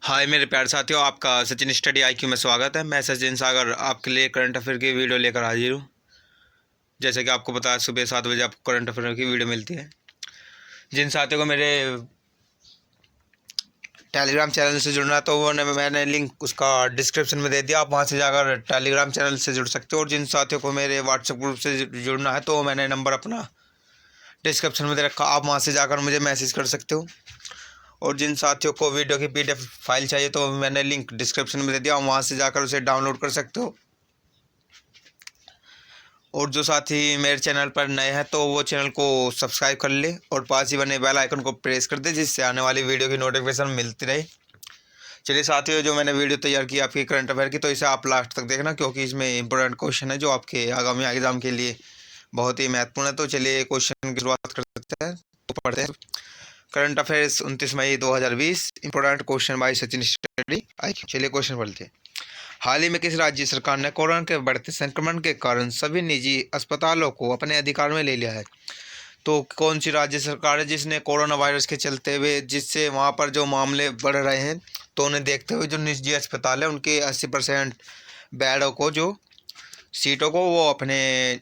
हाय मेरे प्यारे साथियों, आपका सचिन स्टडी आईक्यू में स्वागत है। मैं सचिन सागर आपके लिए करंट अफेयर की वीडियो लेकर हाजिर हूँ। जैसे कि आपको पता है, सुबह 7 बजे आपको करंट अफेयर की वीडियो मिलती है। जिन साथियों को मेरे टेलीग्राम चैनल से जुड़ना है तो मैंने लिंक उसका डिस्क्रिप्शन में दे दिया, आप वहाँ से जाकर टेलीग्राम चैनल से जुड़ सकते हो। और जिन साथियों को मेरे व्हाट्सएप ग्रुप से जुड़ना है तो मैंने नंबर अपना डिस्क्रिप्शन में दे रखा, आप वहाँ से जाकर मुझे मैसेज कर सकते हो। और जिन साथियों को वीडियो की PDF फाइल चाहिए तो मैंने लिंक डिस्क्रिप्शन में दे दिया, वहाँ से जाकर उसे डाउनलोड कर सकते हो। और जो साथी मेरे चैनल पर नए हैं तो वो चैनल को सब्सक्राइब कर ले और पास ही बने बेल आइकन को प्रेस कर दे, जिससे आने वाली वीडियो की नोटिफिकेशन मिलती रहे। चलिए साथियों, जो मैंने वीडियो तैयार की आपकी करंट अफेयर की, तो इसे आप लास्ट तक देखना, क्योंकि इसमें इंपॉर्टेंट क्वेश्चन है जो आपके आगामी एग्जाम के लिए बहुत ही महत्वपूर्ण है। तो चलिए क्वेश्चन की शुरुआत करते हैं, तो पढ़ते हैं। करंट अफेयर्स 29 मई 2020, important question by Sachin study IQ. चलिए क्वेश्चन पढ़ते हैं। हाल ही में किस राज्य सरकार ने कोरोना के बढ़ते संक्रमण के कारण सभी निजी अस्पतालों को अपने अधिकार में ले लिया है? तो कौन सी राज्य सरकार है जिसने कोरोना वायरस के चलते हुए, जिससे वहाँ पर जो मामले बढ़ रहे हैं, तो उन्हें देखते हुए जो निजी अस्पताल है उनके 80% बेडों को, जो सीटों को, वो अपने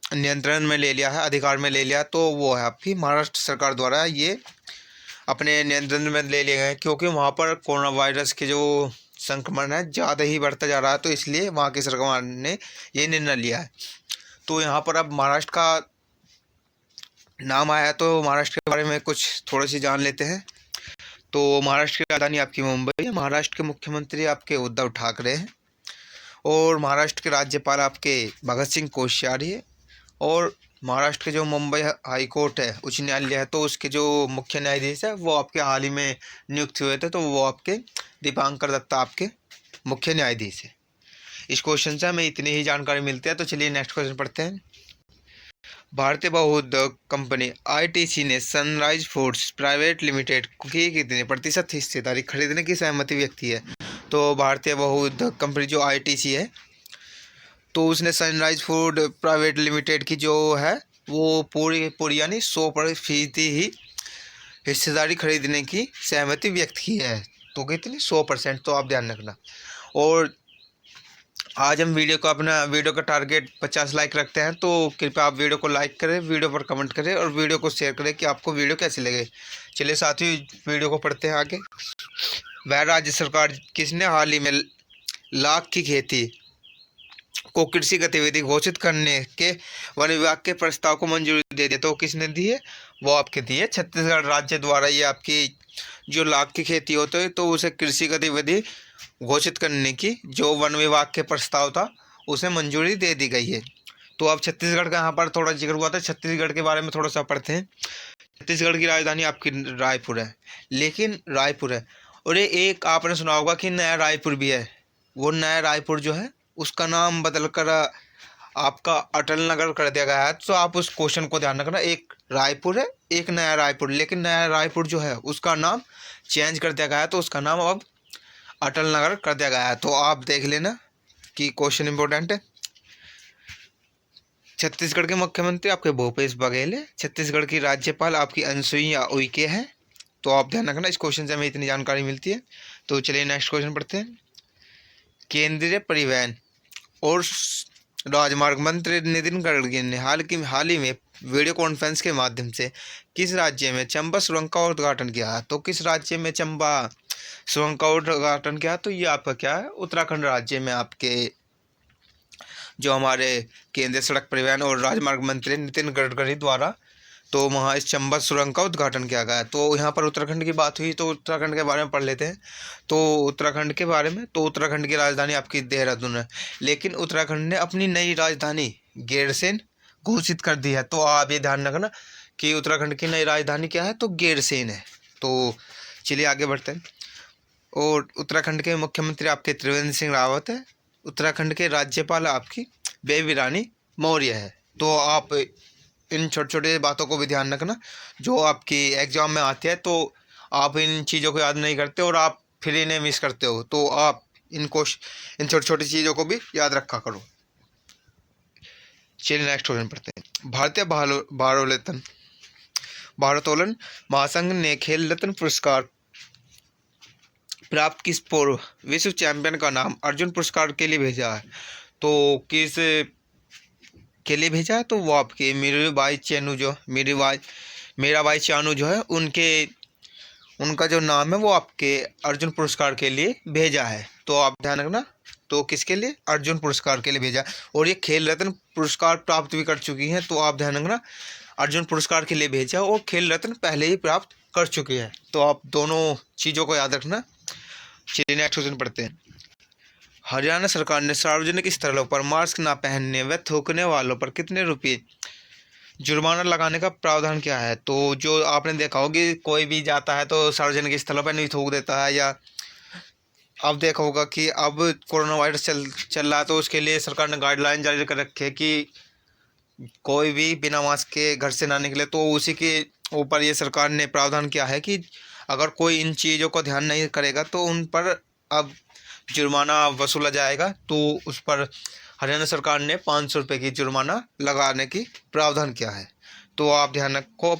नियंत्रण में ले लिया है, अधिकार में ले लिया। तो वो है आपकी महाराष्ट्र सरकार द्वारा ये अपने नियंत्रण में ले लिए गए, क्योंकि वहाँ पर कोरोना वायरस के जो संक्रमण है ज़्यादा ही बढ़ता जा रहा है, तो इसलिए वहाँ की सरकार ने ये निर्णय लिया है। तो यहाँ पर अब महाराष्ट्र का नाम आया, तो महाराष्ट्र के बारे में कुछ थोड़ी सी जान लेते हैं। तो महाराष्ट्र की राजधानी आपकी मुंबई है। महाराष्ट्र के मुख्यमंत्री आपके उद्धव ठाकरे हैं। और महाराष्ट्र के राज्यपाल आपके भगत सिंह कोश्यारी है। और महाराष्ट्र के जो मुंबई हाई कोर्ट है, उच्च न्यायालय है, तो उसके जो मुख्य न्यायाधीश है वो आपके हाल ही में नियुक्त हुए थे, तो वो आपके दीपांकर दत्ता आपके मुख्य न्यायाधीश है। इस क्वेश्चन से हमें इतनी ही जानकारी मिलती है। तो चलिए नेक्स्ट क्वेश्चन पढ़ते हैं। भारतीय बहुउद्योग कंपनी ITC ने सनराइज फूड्स प्राइवेट लिमिटेड की कितने प्रतिशत हिस्सेदारी खरीदने की सहमति व्यक्त की है? तो भारतीय बहुउद्योग कंपनी जो ITC है, तो उसने सनराइज फूड प्राइवेट लिमिटेड की जो है वो पूरी यानी 100% ही हिस्सेदारी खरीदने की सहमति व्यक्त की है। तो कितनी? 100%। तो आप ध्यान रखना। और आज हम वीडियो का टारगेट 50 लाइक रखते हैं, तो कृपया आप वीडियो को लाइक करें, वीडियो पर कमेंट करें और वीडियो को शेयर करें कि आपको वीडियो कैसी लगे। चलिए साथियों, वीडियो को पढ़ते हैं आगे। वह राज्य सरकार किसने हाल ही में लाख की खेती को कृषि गतिविधि घोषित करने के वन विभाग के प्रस्ताव को मंजूरी दे दी? तो किसने दी है? वो आपके दी है छत्तीसगढ़ राज्य द्वारा। ये आपकी जो लाख की खेती होती है, तो उसे कृषि गतिविधि घोषित करने की जो वन विभाग के प्रस्ताव था, उसे मंजूरी दे दी गई है। तो अब छत्तीसगढ़ का यहाँ पर थोड़ा जिक्र हुआ था, छत्तीसगढ़ के बारे में थोड़ा सा पढ़ते हैं। छत्तीसगढ़ की राजधानी आपकी रायपुर है, लेकिन रायपुर है, और ये एक आपने सुना होगा कि नया रायपुर भी है। वो नया रायपुर जो है उसका नाम बदल कर आपका अटल नगर कर दिया गया है। तो आप उस क्वेश्चन को ध्यान रखना, एक रायपुर है, एक नया रायपुर, लेकिन नया रायपुर जो है उसका नाम चेंज कर दिया गया है, तो उसका नाम अब अटल नगर कर दिया गया है। तो आप देख लेना कि क्वेश्चन इंपॉर्टेंट है। छत्तीसगढ़ के मुख्यमंत्री आपके भूपेश बघेल है। छत्तीसगढ़ की राज्यपाल आपकी अनुसुईया उइके है। तो आप ध्यान रखना, इस क्वेश्चन से हमें इतनी जानकारी मिलती है। तो चलिए नेक्स्ट क्वेश्चन पढ़ते हैं। केंद्रीय परिवहन और राजमार्ग मंत्री नितिन गडकरी ने हाल ही में वीडियो कॉन्फ्रेंस के माध्यम से किस राज्य में चंबा सुरंग का उद्घाटन किया? तो किस राज्य में चंबा सुरंग का उद्घाटन किया? तो ये आपका क्या है? उत्तराखंड राज्य में आपके जो हमारे केंद्रीय सड़क परिवहन और राजमार्ग मंत्री नितिन गडकरी द्वारा, तो वहाँ इस चंबा सुरंग का उद्घाटन किया गया है। तो यहाँ पर उत्तराखंड की बात हुई, तो उत्तराखंड के बारे में पढ़ लेते हैं। तो उत्तराखंड के बारे में, तो उत्तराखंड की राजधानी आपकी देहरादून है, लेकिन उत्तराखंड ने अपनी नई राजधानी गैरसैंण घोषित कर दी है। तो आप ये ध्यान रखना कि उत्तराखंड की नई राजधानी क्या है? तो गैरसैंण है। तो चलिए आगे बढ़ते हैं। और उत्तराखंड के मुख्यमंत्री आपके त्रिवेंद्र सिंह रावत है। उत्तराखंड के राज्यपाल आपकी बेबी रानी मौर्य है। तो आप इन छोटे छोटे बातों को भी ध्यान रखना, जो आपकी एग्जाम में आती है, तो आप इन चीज़ों को याद नहीं करते और आप फिर इन्हें मिस करते हो, तो आप इन छोटी छोटी चीज़ों को भी याद रखा करो। चलिए नेक्स्ट क्वेश्चन पढ़ते हैं। भारतीय भारोत्तोलन महासंघ ने खेल रत्न पुरस्कार प्राप्त किस पूर्व विश्व चैंपियन का नाम अर्जुन पुरस्कार के लिए भेजा है? तो किस के लिए भेजा है? तो वो आपके मीराबाई चानू जो मीराबाई चानू जो है उनका जो नाम है वो आपके अर्जुन पुरस्कार के लिए भेजा है। तो आप ध्यान रखना, तो किसके लिए? अर्जुन पुरस्कार के लिए भेजा। और ये खेल रत्न पुरस्कार प्राप्त भी कर चुकी हैं, तो आप ध्यान रखना अर्जुन पुरस्कार के लिए भेजा और खेल रत्न पहले ही प्राप्त कर चुकी है। तो आप दोनों चीज़ों को याद रखना। चलिए नेक्स्ट क्वेश्चन पढ़ते हैं। हरियाणा सरकार ने सार्वजनिक स्थलों पर मास्क न पहनने व थूकने वालों पर कितने रुपये जुर्माना लगाने का प्रावधान क्या है? तो जो आपने देखा होगा कोई भी जाता है तो सार्वजनिक स्थलों पर नहीं थूक देता है, या अब देखा होगा कि अब कोरोना वायरस चल रहा है तो उसके लिए सरकार ने गाइडलाइन जारी कर रखे कि कोई भी बिना मास्क के घर से ना निकले। तो उसी के ऊपर ये सरकार ने प्रावधान किया है कि अगर कोई इन चीज़ों को ध्यान नहीं करेगा तो उन पर अब जुर्माना वसूला जाएगा। तो उस पर हरियाणा सरकार ने 500 रुपये की जुर्माना लगाने की प्रावधान किया है। तो आप ध्यान रखो।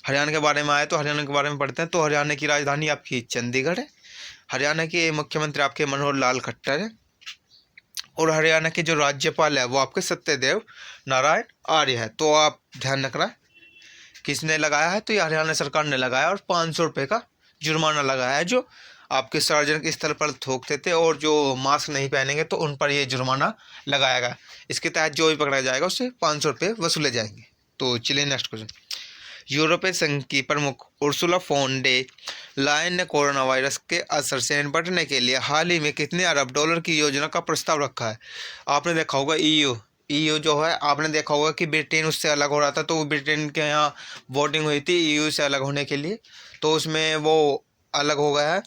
हरियाणा के बारे में आए तो हरियाणा के बारे में पढ़ते हैं। तो हरियाणा की राजधानी आपकी चंडीगढ़ है। हरियाणा के मुख्यमंत्री आपके मनोहर लाल खट्टर है। और हरियाणा के जो राज्यपाल है वो आपके सत्यदेव नारायण आर्य है। तो आप ध्यान रखना किसने लगाया है? तो ये हरियाणा सरकार ने लगाया और 500 रुपये का जुर्माना लगाया है जो आपके सार्वजनिक स्थल पर थूकते थे और जो मास्क नहीं पहनेंगे तो उन पर ये जुर्माना लगाएगा। इसके तहत जो भी पकड़ा जाएगा उससे 500 रुपये वसूले जाएंगे। तो चलिए नेक्स्ट क्वेश्चन। यूरोपीय संघ की प्रमुख उर्सुला फोन डे लायन ने कोरोना वायरस के असर से निपटने के लिए हाल ही में कितने अरब डॉलर की योजना का प्रस्ताव रखा है? आपने देखा होगा ईयू जो है, आपने देखा होगा कि ब्रिटेन उससे अलग हो रहा था, तो ब्रिटेन के यहाँ वोटिंग हुई थी ईयू से अलग होने के लिए, तो उसमें वो अलग हो गया है।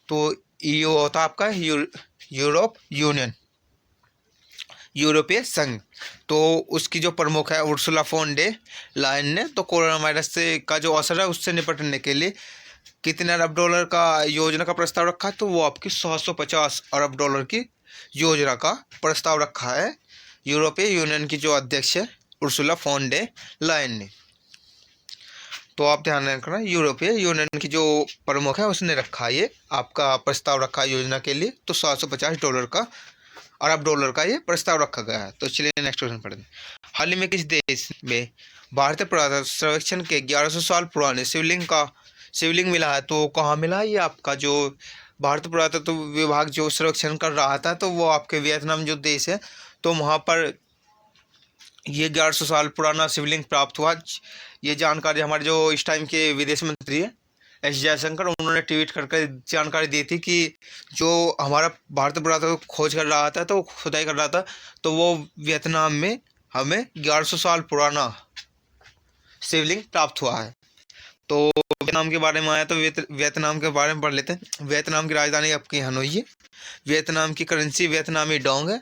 तो ईयू होता आपका यूरोप यूनियन, यूरोपीय संघ। तो उसकी जो प्रमुख है उर्सुला फोन डे लायन ने तो कोरोना वायरस से का जो असर है उससे निपटने के लिए कितने अरब डॉलर का योजना का प्रस्ताव रखा है? तो वो आपकी 750 अरब डॉलर की योजना का प्रस्ताव रखा है यूरोपीय यूनियन की जो अध्यक्ष है उर्सुला फोन डे लायन ने। तो आप ध्यान रखना यूरोपीय यूनियन की जो प्रमुख है उसने रखा ये आपका प्रस्ताव रखा योजना के लिए। तो 750 अरब डॉलर का ये प्रस्ताव रखा गया है। तो चलिए नेक्स्ट क्वेश्चन पढ़ते हैं। हाल ही में किस देश में भारतीय पुरातत्व सर्वेक्षण के 1100 साल पुराने शिवलिंग मिला है? तो कहाँ मिला है? ये आपका जो भारतीय पुरातत्व विभाग जो सर्वेक्षण कर रहा था तो वो आपके वियतनाम जो देश है तो वहाँ पर ये 1100 साल पुराना शिवलिंग प्राप्त हुआ। ये जानकारी हमारे जो इस टाइम के विदेश मंत्री है एस जयशंकर, उन्होंने ट्वीट करके जानकारी दी थी कि जो हमारा भारतीय पुरातत्व खोज कर रहा था तो खुदाई कर रहा था तो वो वियतनाम में हमें 1100 साल पुराना शिवलिंग प्राप्त हुआ है। तो वियतनाम के बारे में आया तो वियतनाम के बारे में पढ़ लेते हैं। वियतनाम की राजधानी आपकी हनोई है। वियतनाम की करेंसी वियतनामी डोंग है।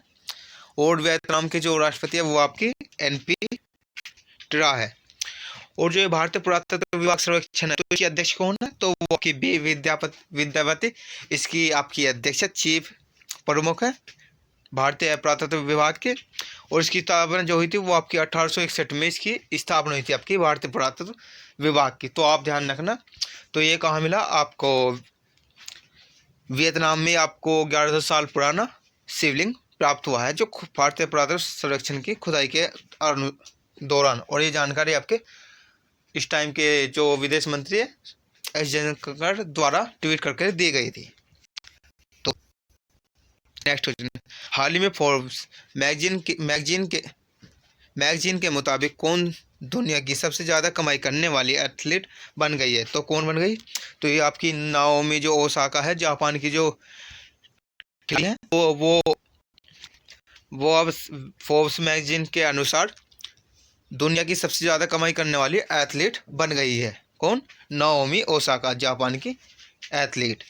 और वियतनाम के जो राष्ट्रपति है वो आपकी NP ट्रा है। और जो भारतीय पुरातत्व विभाग सर्वेक्षण है तो इसकी अध्यक्ष कौन है? तो वो आपकी बी विद्यावती इसकी आपकी अध्यक्ष चीफ प्रमुख है भारतीय पुरातत्व विभाग के। और इसकी स्थापना जो हुई थी वो आपकी 1861 में इसकी स्थापना हुई थी आपकी भारतीय पुरातत्व विभाग की। तो आप ध्यान रखना। तो ये कहाँ मिला आपको? वियतनाम में आपको 1100 साल पुराना शिवलिंग प्राप्त हुआ है जो भारतीय पुरातत्व सर्वेक्षण की खुदाई के दौरान। और ये जानकारी आपके इस टाइम के जो विदेश मंत्री है एस जयशंकर द्वारा ट्वीट करके दी गई थी। तो नेक्स्ट क्वेश्चन। हाल ही में फोर्ब्स मैगजीन के मुताबिक कौन दुनिया की सबसे ज़्यादा कमाई करने वाली एथलीट बन गई है? तो कौन बन गई? तो ये आपकी नाओमी जो ओसाका है जापान की जो है वो अब फोर्ब्स मैगजीन के अनुसार दुनिया की सबसे ज़्यादा कमाई करने वाली एथलीट बन गई है। कौन? नाओमी ओसाका जापान की एथलीट।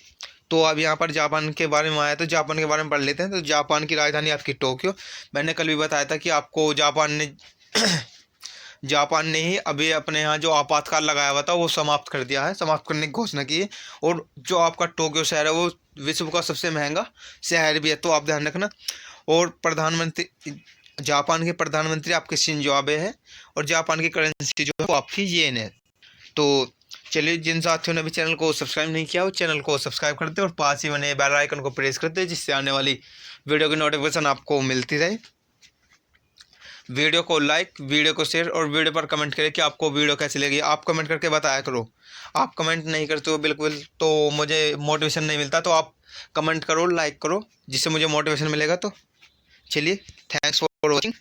तो अब यहाँ पर जापान के बारे में आया तो जापान के बारे में पढ़ लेते हैं। तो जापान की राजधानी आपकी टोक्यो। मैंने कल भी बताया था कि आपको जापान ने ही अभी अपने यहाँ जो आपातकाल लगाया हुआ था वो समाप्त कर दिया है, समाप्त करने की घोषणा की है। और जो आपका टोक्यो शहर है वो विश्व का सबसे महंगा शहर भी है। तो आप ध्यान रखना। और जापान के प्रधानमंत्री आपके शिंजो आबे है। और जापान की करेंसी जो है वो आपकी येन है। तो चलिए, जिन साथियों ने अभी चैनल को सब्सक्राइब नहीं किया हो चैनल को सब्सक्राइब कर दे और पास ही बने बेल आइकन को प्रेस कर दे, जिससे आने वाली वीडियो की नोटिफिकेशन आपको मिलती रहे। वीडियो को लाइक, वीडियो को शेयर और वीडियो पर कमेंट करें कि आपको वीडियो कैसी लगी। आप कमेंट करके बताया करो। आप कमेंट नहीं करते हो बिल्कुल तो मुझे मोटिवेशन नहीं मिलता, तो आप कमेंट करो, लाइक करो, जिससे मुझे मोटिवेशन मिलेगा। तो चलिए, थैंक्स फॉर वॉचिंग।